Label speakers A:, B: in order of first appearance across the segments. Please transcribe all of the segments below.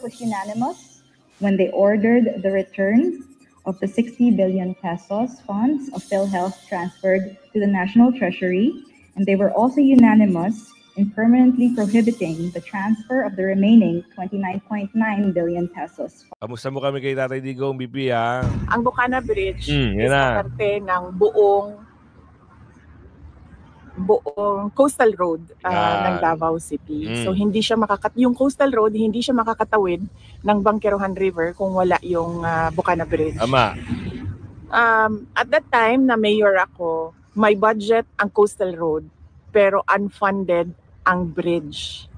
A: was unanimous when they ordered the return of the 60 billion pesos funds of PhilHealth transferred to the National Treasury, and they were also unanimous in permanently prohibiting the transfer of the remaining 29.9 billion pesos.
B: Kamusta mo kami kay Tatay Digong, BP, ha?
C: Ang Bukana Bridge
B: yan
C: is
B: na.
C: parte ng buong coastal road ng Davao City. So hindi siya yung coastal road hindi siya makakatawid ng Bangkerohan River kung wala yung Bukana Bridge.
B: Ama.
C: At that time na mayor ako, may budget ang coastal road pero unfunded ang bridge.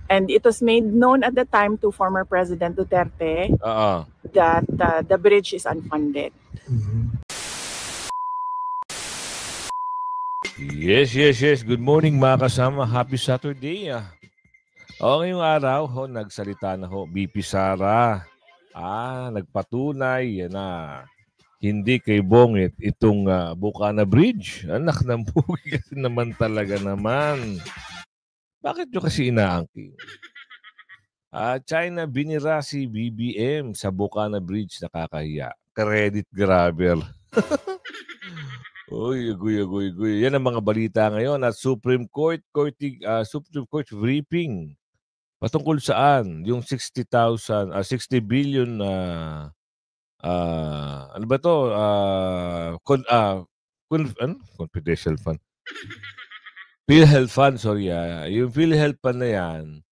C: And it was made known at the time to former President Duterte that the bridge is unfunded.
B: Yes. Good morning mga kasama. Happy Saturday. Ngayong araw, nagsalita na BP Sara. Nagpatunay na hindi kay Bongit itong Bukana Bridge. Anak ng bugi kasi naman talaga naman. Bakit nyo kasi inaangking? China binira si BBM sa Bukana Bridge. Nakakahiya. Credit grabber. Uy, agoy. Yan ang mga balita ngayon at Supreme Court briefing. Patungkol saan? Yung 60 billion ano ba to? Confidential fund. PhilHealth fund, sorry. Yung PhilHealth fund na yan,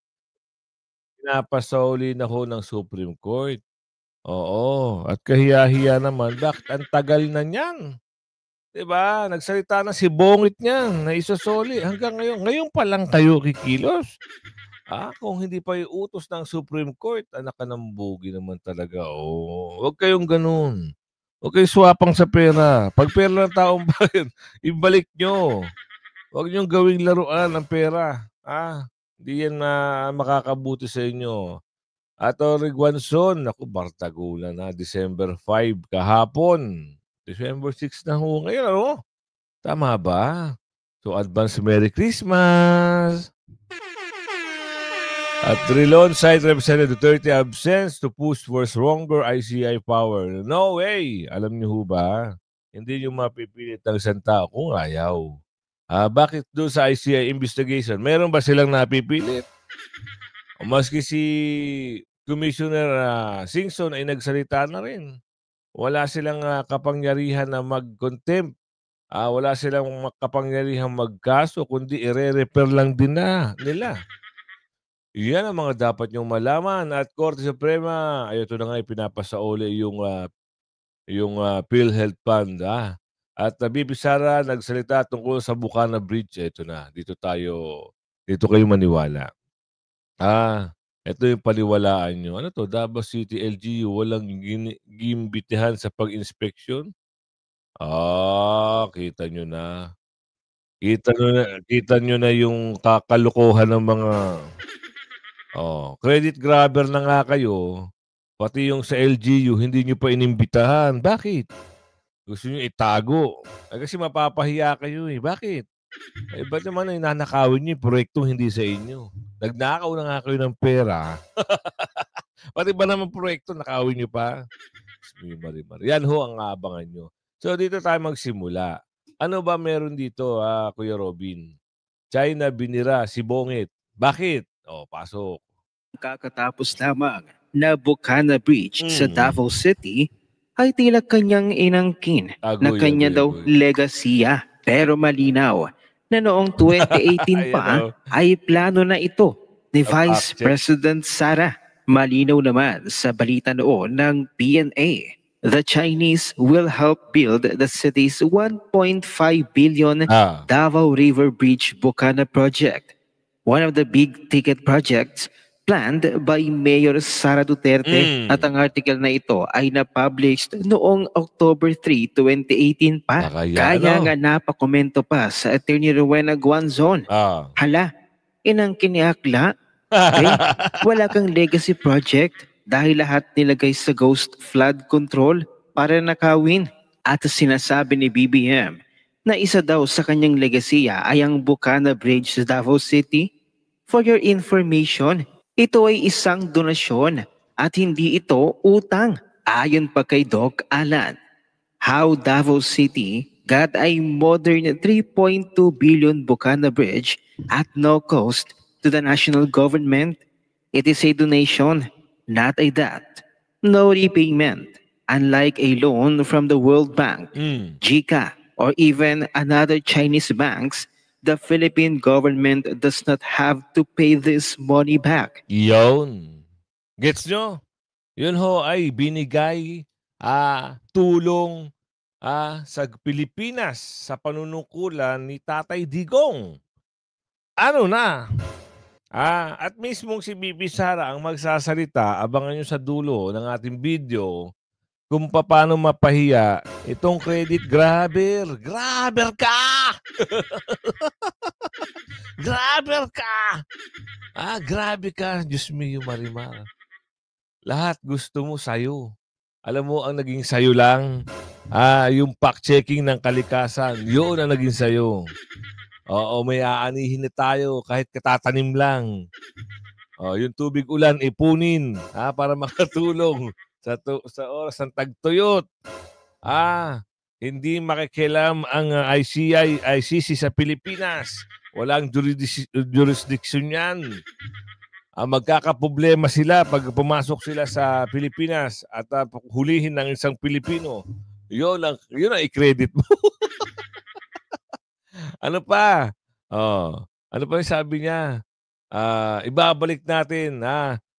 B: pinapasauli na ho ng Supreme Court. Oo. At kahiya-hiya naman, bakit ang tagal na niyan? Diba? Nagsalita na si Bongit niyan na isasoli. Hanggang ngayon. Ngayon pa lang kayo kikilos. Kung hindi pa iutos ng Supreme Court, anak ka ng bugi naman talaga. Huwag kayong ganun. Huwag kayong swapang sa pera. Pag pera ng taong bayan, ibalik nyo. Huwag nyong gawing laruan ng pera. Hindi yan makakabuti sa inyo. Atty. Guanzon, bartagulan na, December 5, kahapon. December 6 na ho ngayon, ano? Tama ba? So, advance Merry Christmas! At Trilon side Representative Duterte absence to push for stronger ICI power. No way! Alam niyo ho ba? Hindi niyo mapipilit ang isang tao kung ayaw. Bakit doon sa ICI investigation? Meron ba silang napipilit? O maski si Commissioner Singson ay nagsalita na rin. Wala silang kapangyarihan na mag-contempt. Wala silang kapangyarihan magkaso, kundi i-refer lang din nila. Yan ang mga dapat nyong malaman. At Korte Suprema, ito na nga ipinapasauli yung PhilHealth Fund. At BP Sara nagsalita tungkol sa Bukana Bridge. Ito na. Dito kayo maniwala. Ito yung paniwalaan nyo. Ano to? Davao City LGU walang gimbitihan sa pag-inspeksyon? Kita nyo na. Kita nyo na yung kakalukuhan ng mga credit grabber na nga kayo. Pati yung sa LGU, hindi nyo pa inimbitahan. Bakit? Gusto nyo itago. Kasi mapapahiya kayo . Bakit? Ba't naman nanakawin nyo yung proyektong hindi sa inyo? Nagnakaw na nga kayo ng pera. Pati ba naman proyekto, nakawin nyo pa? Yan ho ang abangan nyo. So dito tayo magsimula. Ano ba meron dito, Kuya Robin? China binira si Bongit. Bakit? Pasok.
D: Kakatapos lamang na Bukana Bridge sa Davao City ay tila kanyang inangkin na kanya daw legasiya. Pero malinaw na noong 2018 pa ay plano na ito ni Vice President Sara. Malinaw naman sa balita noon ng PNA. The Chinese will help build the city's 1.5 billion Davao River Bridge Bukana project. One of the big ticket projects planned by Mayor Sara Duterte at ang article na ito ay na-published noong October 3, 2018 pa. Kaya nga napakomento pa sa Attorney Rowena Guanzon. Hala, inangkin ni Akla? Wala kang legacy project dahil lahat nilagay sa ghost flood control para nakawin. At sinasabi ni BBM na isa daw sa kanyang legasiya ay ang Bukana Bridge sa Davao City. For your information, Ito ay isang donasyon at hindi ito utang. Ayon pa kay Doc Alan, how Davao City got a modern 3.2 billion Bukana Bridge at no cost to the national government. It is a donation, not a debt. No repayment, unlike a loan from the World Bank, JICA, or even another Chinese banks. The Philippine government does not have to pay this money back.
B: Yun. Gets nyo? Yun ho ay binigay tulong sa Pilipinas sa panunungkulan ni Tatay Digong. Ano na? At mismong si Bibi Sara ang magsasalita, abangan nyo sa dulo ng ating video kung paano mapahiya itong credit grabber. Grabber ka! Grabber ka! Grabe ka. Diyos mio, Marimar. Lahat gusto mo sayo. Alam mo, ang naging sayo lang, yung fact-checking ng kalikasan, yun ang naging sayo. Oo, may aanihin na tayo kahit katatanim lang. Yung tubig ulan, ipunin para makatulong sa oras ng tagtuyot. Hindi makikialam ang ICC sa Pilipinas. Walang jurisdiction yan. Magkakaproblema sila pag pumasok sila sa Pilipinas at hulihin ng isang Pilipino. Yun ang i-credit mo. Ano pa? Ano pa yung sabi niya? Ibabalik natin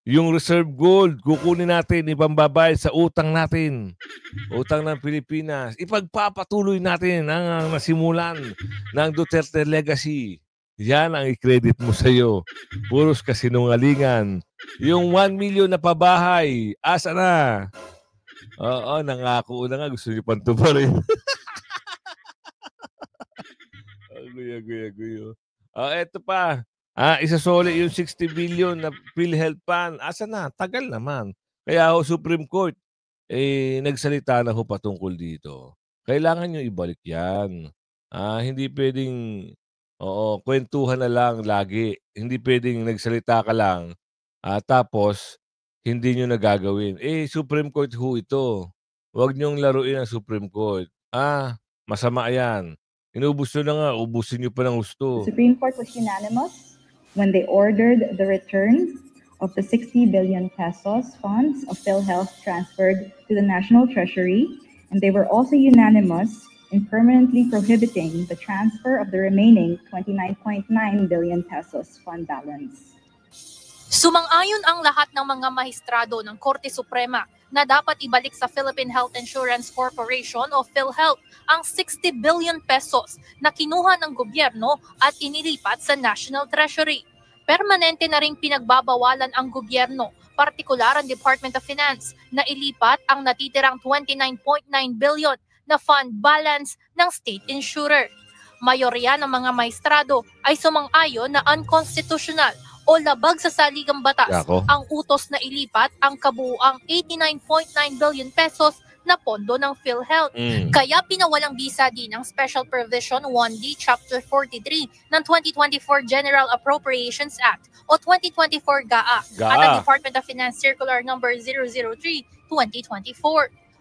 B: yung reserve gold, kukunin natin, ipambabayad sa utang natin. Utang ng Pilipinas. Ipagpapatuloy natin ang nasimulan ng Duterte legacy. Yan ang i-credit mo sa'yo. Puros kasinungalingan. Yung 1 million na pabahay, asa na? Oo, nangako na nga. Gusto niyo pantuparin. Guyo. Eto pa. Isasoli yung 60 billion na PhilHealth Fund. Asa na? Tagal naman. Kaya Supreme Court, nagsalita na ho patungkol dito. Kailangan nyo ibalik yan. Hindi pwedeng, kwentuhan na lang lagi. Hindi pwedeng nagsalita ka lang, tapos hindi nyo nagagawin. Supreme Court ho ito. Huwag nyong laruin ang Supreme Court. Masama yan. Inubos nyo na nga, ubusin nyo pa ng gusto.
A: The Supreme Court was unanimous when they ordered the return of the 60 billion pesos funds of PhilHealth transferred to the National Treasury, and they were also unanimous in permanently prohibiting the transfer of the remaining 29.9 billion pesos fund balance.
E: Sumang-ayon ang lahat ng mga mahistrado ng Korte Suprema na dapat ibalik sa Philippine Health Insurance Corporation o PhilHealth ang 60 billion pesos na kinuha ng gobyerno at inilipat sa National Treasury. Permanente na ring pinagbabawalan ang gobyerno, partikular ang Department of Finance, na ilipat ang natitirang 29.9 billion na fund balance ng state insurer. Mayorya ng mga maestrado ay sumang-ayon na unconstitutional o labag sa saligang batas ang utos na ilipat ang kabuuang 89.9 billion pesos na pondo ng PhilHealth. Kaya pinawalang bisa din ang Special Provision 1D Chapter 43 ng 2024 General Appropriations Act o 2024 GAA at ang Department of Finance Circular No. 003/2024.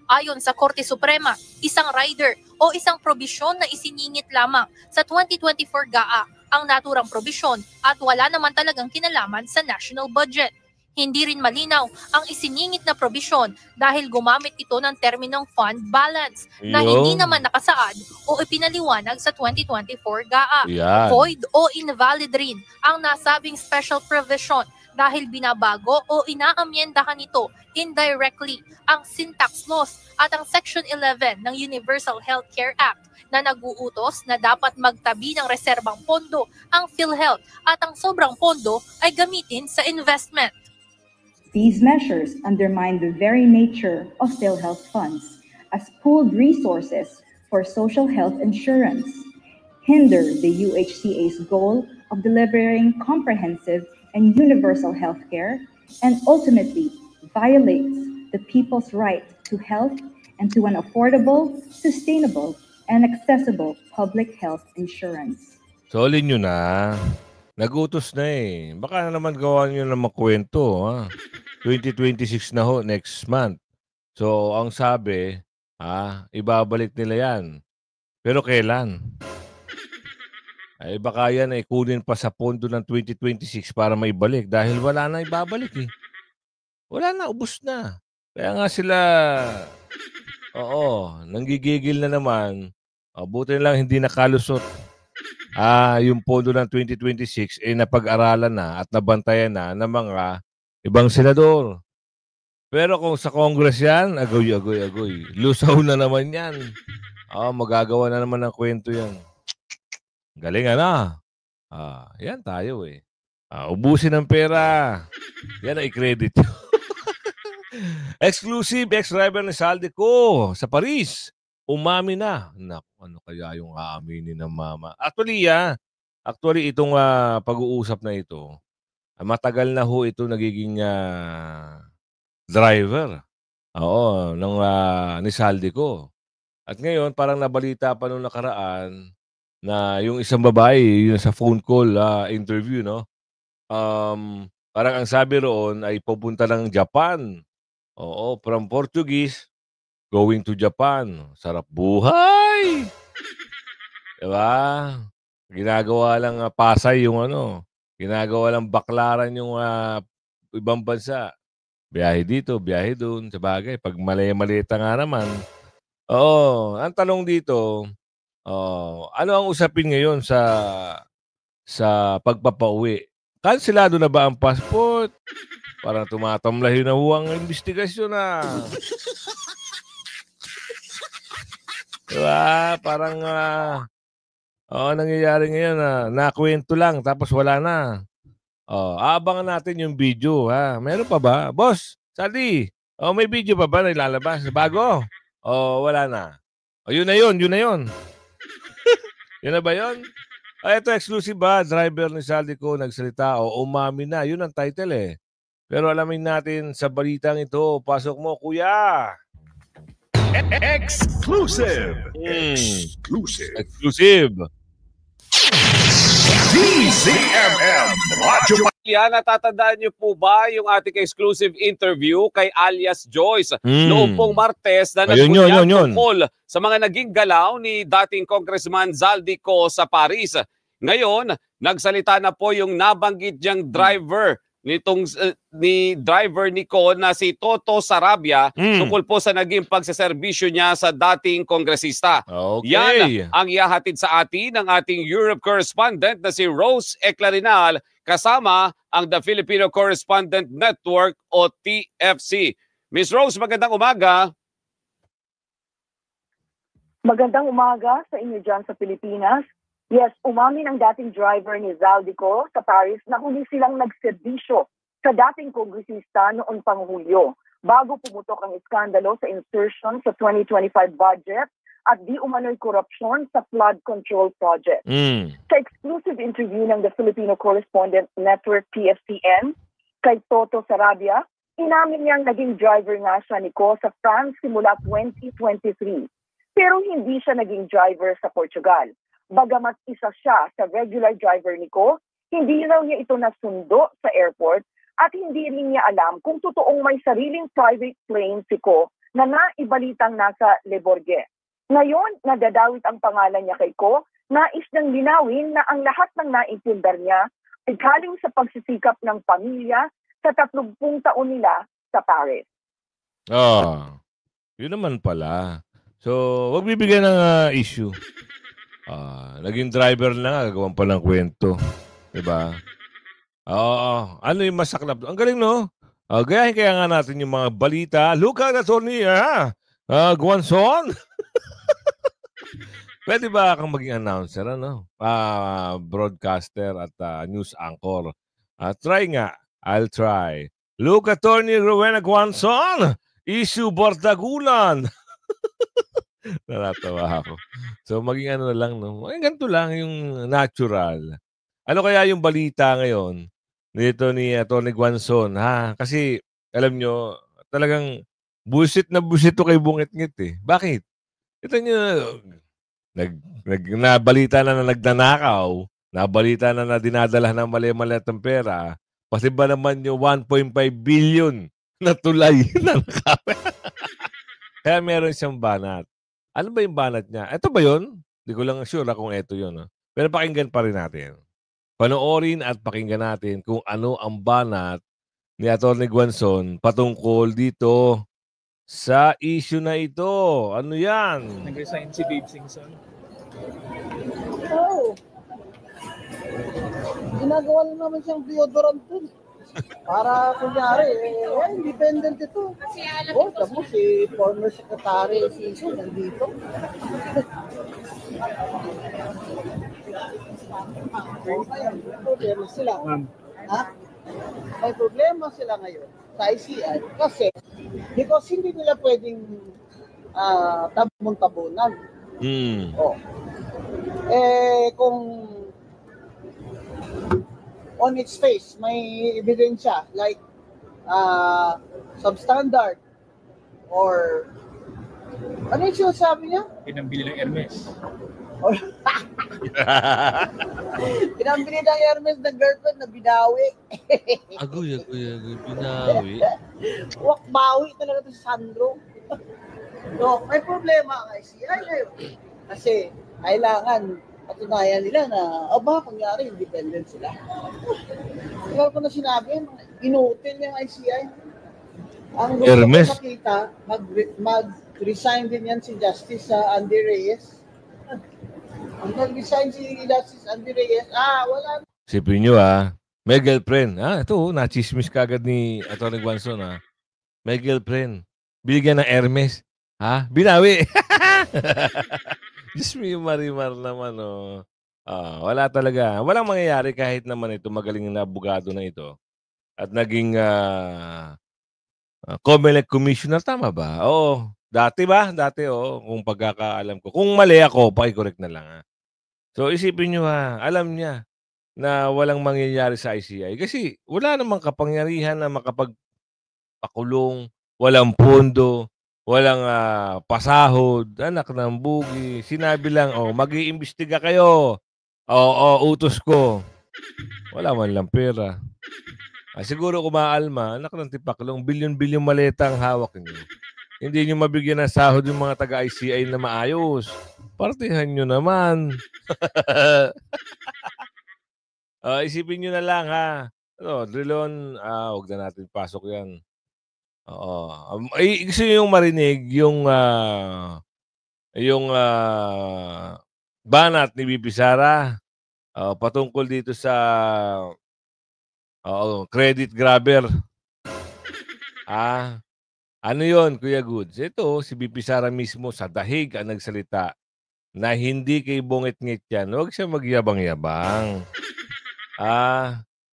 E: Ayon sa Korte Suprema, isang rider o isang probisyon na isiningit lamang sa 2024 GAA ang naturang probisyon at wala naman talagang kinalaman sa national budget. Hindi rin malinaw ang isiningit na probisyon dahil gumamit ito ng terminong fund balance na hindi naman nakasaad o ipinaliwanag sa 2024 GAA. Void o invalid rin ang nasabing special provision dahil binabago o inaamyendahan ito indirectly ang syntax laws at ang Section 11 ng Universal Healthcare Act na nag-uutos na dapat magtabi ng reserbang pondo ang PhilHealth at ang sobrang pondo ay gamitin sa investment.
A: These measures undermine the very nature of PhilHealth funds as pooled resources for social health insurance, hinder the UHCA's goal of delivering comprehensive and universal health care, and ultimately violates the people's right to health and to an affordable, sustainable, and accessible public health insurance.
B: Solid nyo na. Nagutos na eh. Baka naman gawa nyo naman kwento. Ha? 2026 na ho, next month. So, ang sabi, ibabalik nila yan. Pero kailan? Ay baka yan ay kunin pa sa pondo ng 2026 para maibalik dahil wala na ibabalik eh. Wala na, ubos na. Kaya nga sila, nanggigigil na naman. Buti lang hindi nakalusot. Yung pondo ng 2026 napag-aralan na at nabantayan na ng mga ibang senador. Pero kung sa Congress yan, agoy. Lusaw na naman yan. Magagawa na naman ng kwento yan. Galing na. Yan tayo eh. Ubusin ng pera. Yan ay credit. Exclusive ex-driver ni Saldico sa Paris. Umami na. Naku, ano kaya yung aaminin ng mama? Actually itong pag-uusap na ito, matagal na ho ito nagiging driver. Ni Saldico. At ngayon, parang nabalita pa nung nakaraan na yung isang babae, yun sa phone call interview, no? Parang ang sabi roon ay pupunta ng Japan. From Portuguese, going to Japan. Sarap buhay! Diba? Ginagawa lang Pasay yung ginagawa lang baklaran yung ibang bansa. Biyahe dito, biyahe doon. Sabagay, pag malaya-malita nga naman. Ang tanong dito, ano ang usapin ngayon sa pagpapauwi? Kansilado na ba ang passport? Parang tumatamlay na huwang investigasyon na. Diba? Parang nangyayari ngayon nakwento lang tapos wala na. Abangan natin yung video. Meron pa ba? Boss, Saldi, may video pa ba na ilalabas? Bago? Wala na. Yun na yun. Yun na ba yun? Ito exclusive ba? Driver ni Saldico nagsalita umami na. Yun ang title eh. Pero alamin natin sa balitang ito. Pasok mo, kuya.
F: Exclusive. DZMM Radio.
G: Natatandaan niyo po ba yung ating exclusive interview kay alias Joyce noong pong Martes na nagbunyag tungkol sa mga naging galaw ni dating Congressman Zaldico sa Paris. Ngayon, nagsalita na po yung nabanggit niyang driver ni driver Nico na si Toto Sarabia tungkol po sa naging pagseserbisyo niya sa dating kongresista.
B: Okay.
G: Yan ang ihahatid sa atin ng ating Europe correspondent na si Rose Eclarinal kasama ang The Filipino Correspondent Network o TFC. Miss Rose, magandang umaga.
H: Magandang umaga sa inyo dyan sa Pilipinas. Yes, umamin ang dating driver ni Zaldico sa Paris na huli silang nagserbisyo sa dating kongresista noong Panghulyo bago pumutok ang iskandalo sa insertion sa 2025 budget at di umano'y korupsyon sa flood control project. Sa exclusive interview ng The Filipino Correspondent Network PFCN kay Toto Sarabia, inamin niyang naging driver nga siya Nico sa France simula 2023. Pero hindi siya naging driver sa Portugal. Bagamat isa siya sa regular driver Nico, hindi raw niya ito nasundo sa airport at hindi rin niya alam kung totoong may sariling private plane si Ko na naibalitang nasa Le Bourget. Ngayon, nadadawit ang pangalan niya kay Ko, nais niyang linawin na ang lahat ng naipundar niya ay galing sa pagsisikap ng pamilya sa 30 taon nila sa Paris.
B: Yun naman pala. So, wag bibigyan ng issue. Naging driver na nga, gagawin pa ng kwento. Diba? Ano yung masaklap? Ang galing, no? Gayahin kaya nga natin yung mga balita. Look at Attorney Guanzon. Pwede ba kang maging announcer, broadcaster at news anchor? Try nga. I'll try. Look at Attorney Rowena Guanzon. Issue Bordagulan. Naratawa ako. So, maging ano na lang, no? Ganito lang yung natural. Ano kaya yung balita ngayon dito ni Atty. Guanzon, Kasi, alam nyo, talagang bullshit na bullshit to kay Bungit-ngit, eh. Bakit? Ito nyo, nabalita na nagnanakaw nabalita na dinadala ng mali-mali ng pera, pati ba naman yung 1.5 billion na tulay na kaya meron siyang banat. Ano ba yung banat niya? Ito ba yun? Hindi ko lang sure kung ito yun. Pero pakinggan pa rin natin. Panoorin at pakinggan natin kung ano ang banat ni Atty. Guanzon patungkol dito sa issue na ito. Ano yan?
I: Nag-resign si Babe Singson.
J: Oo. Ginagawa lang naman siyang deodorant dun. Para kunyari, independent ito. Tapos si former secretary Singson nandito. May problema sila. Ha? May problema sila ngayon sa ICI kasi because hindi nila pwedeng tabon-tabunan. Kung on its face may ebidensya like substandard or ano yung sinasabi niya?
I: Pinambili ng Hermes.
J: Pinambili ng Hermes ng girlfriend na binawi.
B: Agoy, binawi.
J: Wakbawi talaga ito si Sandro. So, may problema ang ICI ngayon. Kasi kailangan patunayan nila na, kunyari, independent sila. Kaya ko na sinabi, inutil yung ICI. Ang gusto ko makita, mag-resign din yan si Justice Andy Reyes. Ang nag-resign si Justice Andy Reyes, wala.
B: Sipin nyo may girlfriend. Ito, nachismis kagad ni Atty. Guanzon May girlfriend. Binigyan ng Hermes. Binawi. Diyos mo yung marimar naman, wala talaga. Walang mangyayari kahit naman ito magaling na abogado na ito. At naging COMELEC commissioner, tama ba? Oo. Dati ba? Dati, kung pagkakaalam ko. Kung mali ako, pakicorrect na lang. So, isipin nyo alam niya na walang mangyayari sa ICI. Kasi wala namang kapangyarihan na makapagpakulong, walang pondo, walang pasahod, anak ng bugi. Sinabi lang, mag-iimbestiga kayo. Utos ko. Wala man lang pera. Siguro kumaalma, anak ng tipaklong, bilyon-bilyon maleta ang hawak niyo. Hindi nyo mabigyan ng sahod yung mga taga-ICI na maayos. Partihan nyo naman. Isipin nyo na lang Drilon, huwag na natin pasok yan. Gusto nyo yung marinig yung banat ni Bibi Sara patungkol dito sa credit grabber. Ano yon, Kuya Goods? Ito, si Bibi Sara mismo sa dahig ang nagsalita na hindi kay bungit-ngit yan. Huwag siya magyabang-yabang.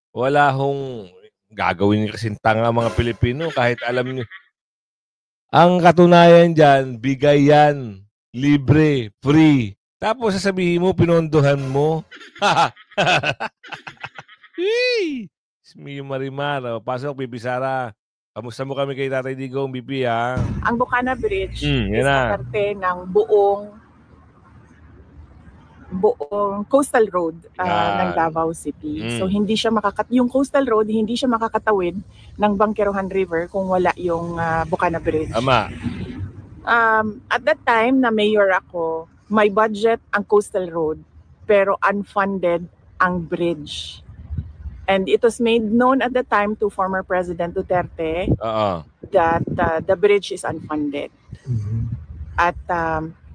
B: Wala hong gagawin kasing tanga mga Pilipino kahit alam niyo. Ang katunayan dyan, bigay yan. Libre, free. Tapos sasabihin mo, pinondohan mo. Smi Marimar. Pasok, Bibi Sara. Kamusta mo kami kay Tatay Digong, BP,
C: Ang Bocana Bridge
B: is
C: parte ng buong coastal road ng Davao City. So hindi siya yung coastal road hindi siya makakatawid ng Bangkerohan River kung wala yung Bocana Bridge.
B: Tama.
C: At that time na mayor ako, may budget ang coastal road pero unfunded ang bridge. And it was made known at the time to former President Duterte that the bridge is unfunded. At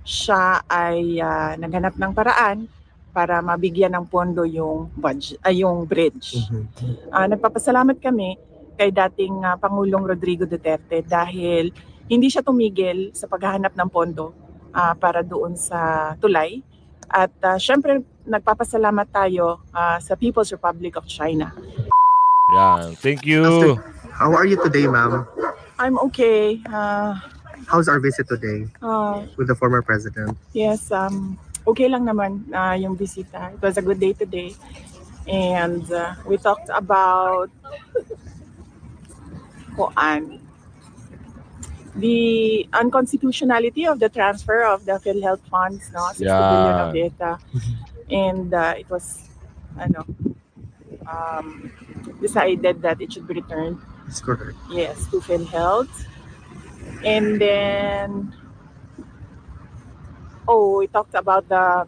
C: siya ay naghanap ng paraan para mabigyan ng pondo yung bridge. Nagpapasalamat kami kay dating Pangulong Rodrigo Duterte dahil hindi siya tumigil sa paghahanap ng pondo para doon sa tulay. At syempre, nagpapasalamat tayo sa People's Republic of China.
B: Yeah, thank you.
K: How are you today, ma'am?
C: I'm okay.
K: How's our visit today with the former president?
C: Yes, okay lang naman yung bisita. It was a good day today. And we talked about the unconstitutionality of the transfer of the PhilHealth funds, 60 billion of data. And it was decided that it should be returned.
K: That's correct.
C: Yes, to PhilHealth. And then, we talked about the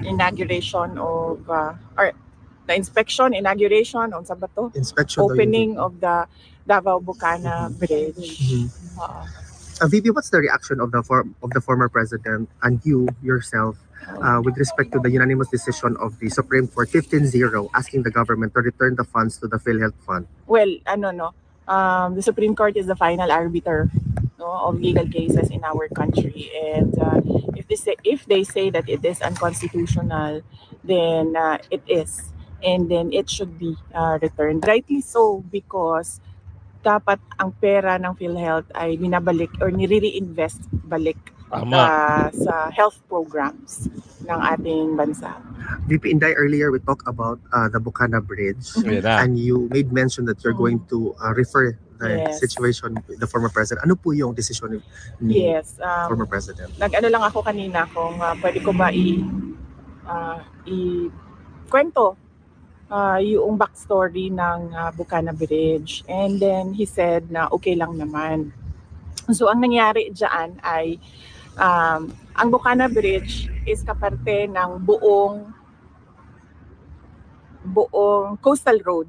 C: inauguration of, or the inauguration on Sabato.
K: Inspection.
C: Opening of the Davao Bucana Bridge.
K: VP, what's the reaction of the former president and you yourself with respect to the unanimous decision of the Supreme Court 15-0 asking the government to return the funds to the PhilHealth Fund?
C: Well, the Supreme Court is the final arbiter of legal cases in our country, and if they say that it is unconstitutional, then it is, and then it should be returned. Rightly so, because dapat ang pera ng PhilHealth ay binabalik or nire-reinvest balik sa health programs ng ating bansa.
K: VP Inday, earlier we talked about the Bucana Bridge, and you made mention that you're going to refer the situation with the former president. Ano po yung decision ni former president?
C: Nag-ano lang ako kanina kung pwede ko ba i-kwento yung backstory ng Bucana Bridge. And then he said na okay lang naman. So ang nangyari dyan ay ang Bucana Bridge is kaparte ng buong coastal road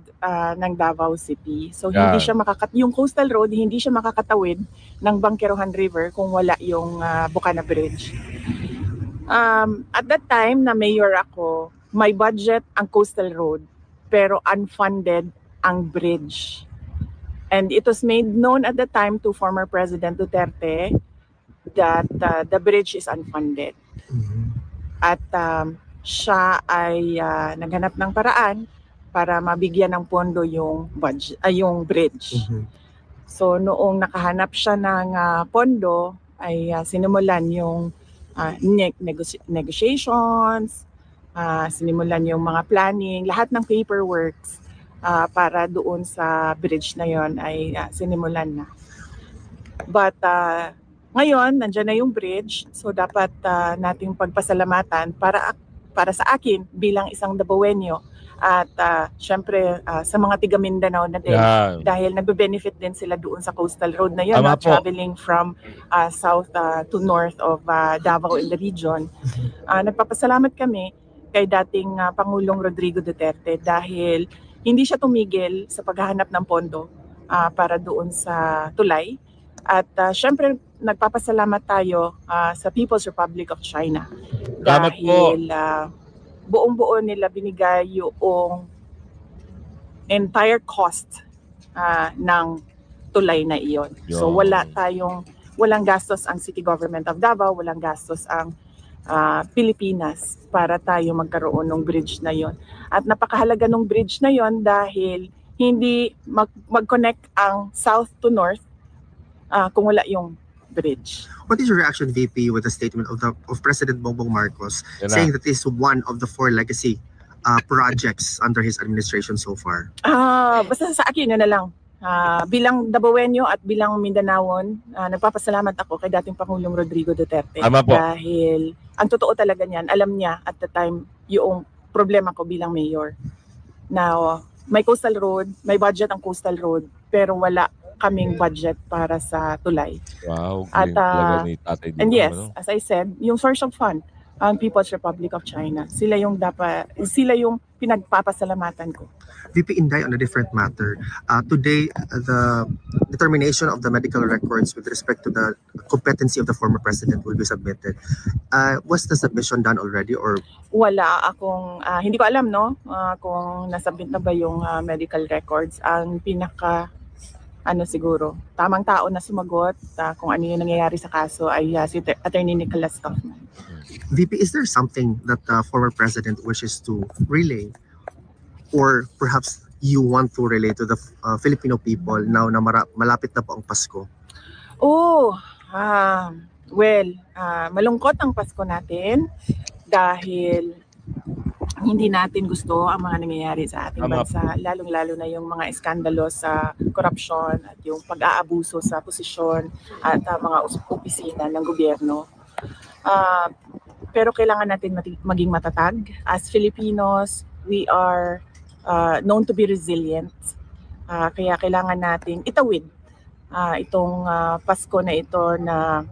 C: ng Davao City. So hindi siya yung coastal road hindi siya makakatawid ng Bangkerohan River kung wala yung Bucana Bridge. At that time na mayor ako, may budget ang coastal road pero unfunded ang bridge. And it was made known at the time to former President Duterte that the bridge is unfunded. At siya ay naghanap ng paraan para mabigyan ng pondo yung bridge. So noong nakahanap siya ng pondo ay sinimulan yung negotiations, sinimulan yung mga planning, lahat ng paperworks para doon sa bridge na yon ay sinimulan na. But ngayon, nandiyan na yung bridge, so dapat nating pagpasalamatan para sa akin bilang isang Davaoenyo at syempre sa mga tiga Mindanao na din dahil nagbe-benefit din sila doon sa coastal road na yon, traveling from south to north of Davao in the region. Nagpapasalamat kami kay dating Pangulong Rodrigo Duterte dahil hindi siya tumigil sa paghahanap ng pondo para doon sa tulay. At syempre nagpapasalamat tayo sa People's Republic of China dahil buong-buo nila binigay yung entire cost ng tulay na iyon. So walang gastos ang City Government of Davao, walang gastos ang Pilipinas para tayo magkaroon ng bridge na yon. At napakahalaga ng bridge na yon dahil hindi mag-connect ang south to north kung wala yung bridge.
K: What is your reaction, VP, with the statement of President Bongbong Marcos saying that this is one of the 4 legacy projects under his administration so far?
C: Basta sa akin, yun na lang. Bilang Davaoenyo at bilang Mindanaon, nagpapasalamat ako kay dating Pangulong Rodrigo Duterte. Dahil ang totoo talaga niyan, alam niya at the time yung problema ko bilang mayor. Now, may coastal road, may budget ang coastal road, pero wala kaming budget para sa tulay.
B: Wow.
C: At, and yes, as I said, yung source of fund, ang People's Republic of China, sila yung pinagpapasalamatan ko.
K: VP Inday, on a different matter, today the determination of the medical records with respect to the competency of the former president will be submitted. Was the submission done already or?
C: Wala akong, hindi ko alam kung nasubmit na ba yung medical records. Ang siguro, tamang tao na sumagot kung ano yung nangyayari sa kaso ay si Attorney Nicholas Kaufman.
K: VP, is there something that the former president wishes to relay or perhaps you want to relay to the Filipino people now na malapit na po ang Pasko?
C: Malungkot ang Pasko natin dahil hindi natin gusto ang mga nangyayari sa ating bansa, lalong-lalo na yung mga iskandalo sa korupsyon at yung pag-aabuso sa posisyon at mga opisina ng gobyerno. Pero kailangan natin maging matatag as Filipinos. we are known to be resilient. Kaya kailangan nating itawid itong Pasko na ito na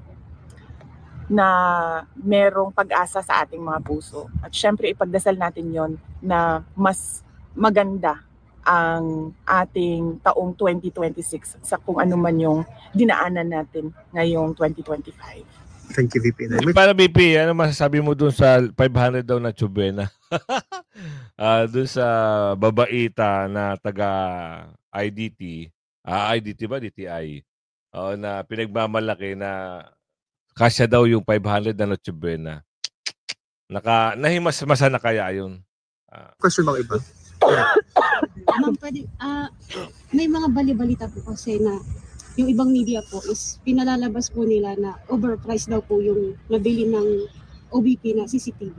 C: merong pag-asa sa ating mga puso. At syempre ipagdasal natin yon na mas maganda ang ating taong 2026 sa kung ano man yung dinaanan natin ngayong 2025.
K: Thank you, VP.
B: Para VP, ano masasabi mo dun sa 500 daw na tsubena? Dun sa babaita na taga IDT, IDT ba? DTI. Na pinagmamalaki na kasya daw yung 500 na Noche Buena. Nahimas-masa na kaya yun?
K: Question bang iba?
L: Ma'am, pwede, may mga bali-balita po kasi na yung ibang media po is pinalalabas po nila na overpriced daw po yung nabili ng OBP na CCTV.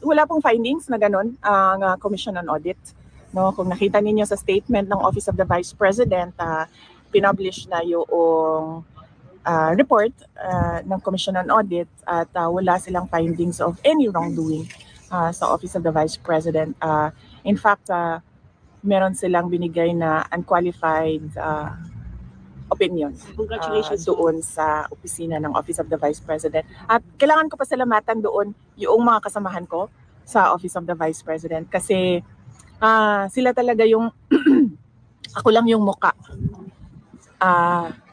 C: Wala pong findings na ganun ang Commission on Audit. No, kung nakita ninyo sa statement ng Office of the Vice President, pinublish na yung report ng Commission on Audit at wala silang findings of any wrongdoing sa Office of the Vice President. In fact, meron silang binigay na unqualified opinion doon sa opisina ng Office of the Vice President. At kailangan ko pasalamatan doon yung mga kasamahan ko sa Office of the Vice President kasi sila talaga yung ako lang yung muka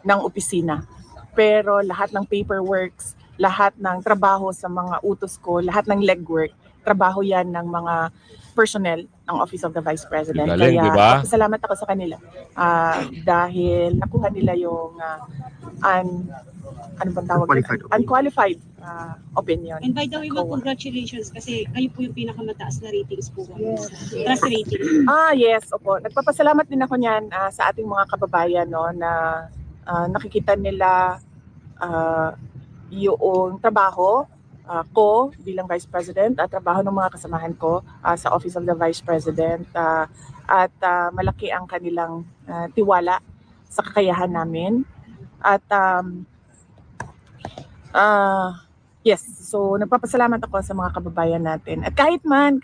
C: ng opisina. Pero lahat ng paperworks, lahat ng trabaho sa mga utos ko, lahat ng legwork, trabaho yan ng mga personnel ng Office of the Vice President.
B: Galing,
C: kaya
B: diba?
C: salamat ako sa kanila dahil nakuha nila yung unqualified opinion.
L: And by the way, congratulations kasi kayo po yung pinakamataas na ratings po. Trust rating.
C: Yes, opo. Nagpapasalamat din ako niyan sa ating mga kababayan no, na nakikita nila yung trabaho ko bilang Vice President at trabaho ng mga kasamahan ko sa Office of the Vice President at malaki ang kanilang tiwala sa kakayahan namin at yes, so nagpapasalamat ako sa mga kababayan natin at kahit man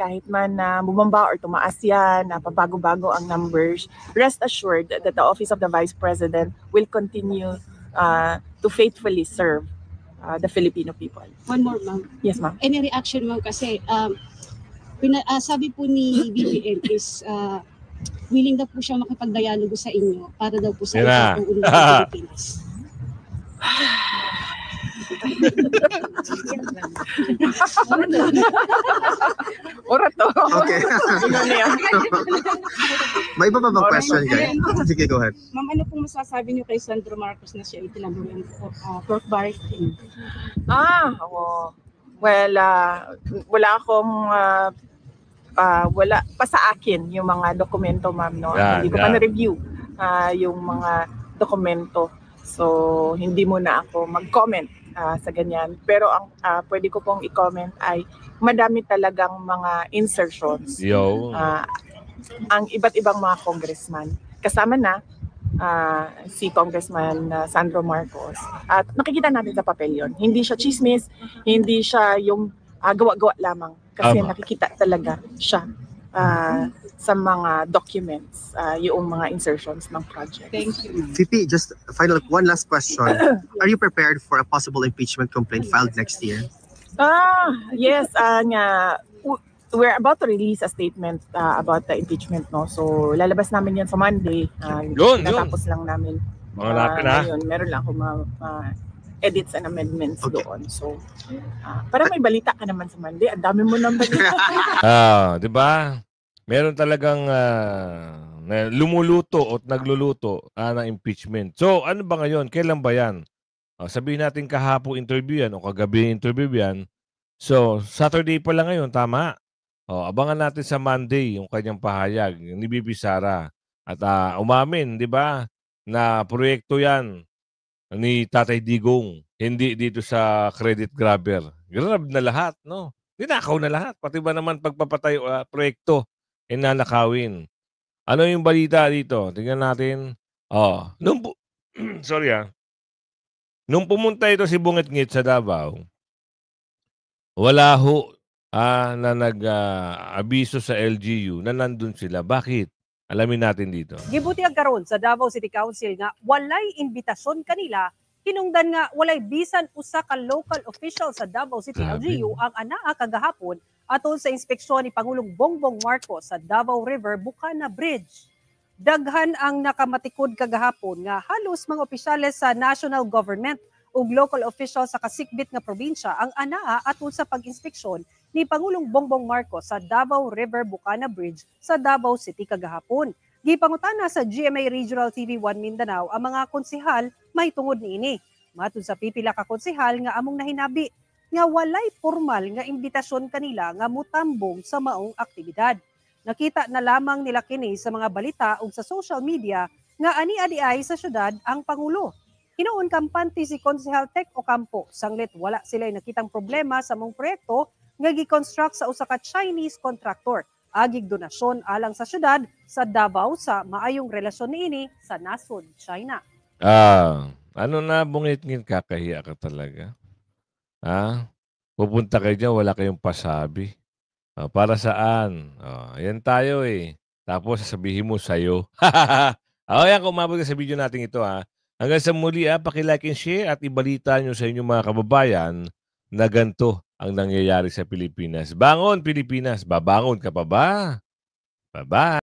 C: na bumaba or tumaas yan, pabago-bago ang numbers, rest assured that the Office of the Vice President will continue to faithfully serve the Filipino people.
L: One more, ma'am.
C: Yes, ma'am.
L: Any reaction, ma'am? Kasi sabi po ni BBM is willing daw po siya makipag-dialogo sa inyo para daw po sa pag-uunlad ng Pilipinas.
C: Ora to.
K: Okay. May iba pa bang question, guys? Sige, go ahead.
L: Ma'am, ano pong masasabi niyo kay Sandro Marcos na siya itinaguro yung pork barricade?
C: Well, wala akong wala pa sa akin yung mga dokumento, ma'am, no? Hindi ko pa na-review yung mga dokumento. So, hindi muna ako mag-comment sa ganyan. Pero ang pwede ko pong i-comment ay madami talagang mga insertions. Ang iba't ibang mga congressman. Kasama na si Congressman Sandro Marcos. At nakikita natin sa papel yun. Hindi siya chismis, hindi siya yung gawa-gawa lamang. Kasi nakikita talaga siya sa mga documents, yung mga insertions ng project.
L: Thank you.
K: VP, just one last question. Are you prepared for a possible impeachment complaint filed next year?
C: Yes, we're about to release a statement about the impeachment, no? So lalabas namin 'yan sa Monday. Natapos lang namin.
B: Mga natin
C: meron lang ako edits and amendments doon. So para may balita ka naman sa Monday, ang dami mo nang balita.
B: 'Di ba? Meron talagang lumuluto at nagluluto ng impeachment. So, ano ba ngayon? Kailan ba yan? Sabihin natin kahapon interview yan o kagabi interview yan. So, Saturday pa lang ngayon, tama? Abangan natin sa Monday yung kanyang pahayag ni Bibi Sara. At umamin, di ba, na proyekto yan ni Tatay Digong. Hindi dito sa credit grabber. Grab na lahat, no? Dinakaw na lahat. Pati ba naman pagpapatay proyekto nanakawin. Ano yung balita dito? Tingnan natin. Nung pumunta ito si Bungit-Ngit sa Davao, wala ho na nag-abiso sa LGU na nandun sila. Bakit? Alamin natin dito.
M: Gibuti ang karon sa Davao City Council nga walay imbitasyon kanila, hinungdan nga walay bisan usa ka local official sa Davao City LGU ang anaa kagahapon atol sa inspeksyon ni Pangulong Bongbong Marcos sa Davao River Bukana Bridge. Daghan ang nakamatikod kagahapon nga halos mga opisyales sa national government ug local officials sa kasikbit nga probinsya ang anaa atol sa pag-inspeksyon ni Pangulong Bongbong Marcos sa Davao River Bukana Bridge sa Davao City kagahapon. Gipangutana sa GMA Regional TV 1 Mindanao ang mga konsehal may tungod niini. Matun sa pipila ka konsehal nga among nahinabi nga walay formal nga imbitasyon kanila nga mutambong sa maong aktibidad. Nakita na lamang nila kini sa mga balita ug sa social media nga ani-adiay sa syudad ang Pangulo. Hinuon kampante si Konsehal Tech Ocampo, sanglit wala sila nakitang problema sa mong proyekto nga gi-construct sa usa ka Chinese contractor. Agig donasyon alang sa syudad sa Davao sa maayong relasyon niini sa nasod China.
B: Ano na bungit-ngit, kakahiya ka talaga. Pupunta kayo dyan, wala kayong pasabi. Para saan? Yan tayo eh. Tapos sasabihin mo sa'yo. Yan, kung umabot ka sa video natin ito Hanggang sa muli paki-like and share at ibalita nyo sa inyong mga kababayan na ganito ang nangyayari sa Pilipinas. Bangon Pilipinas, babangon ka pa ba? Bye-bye!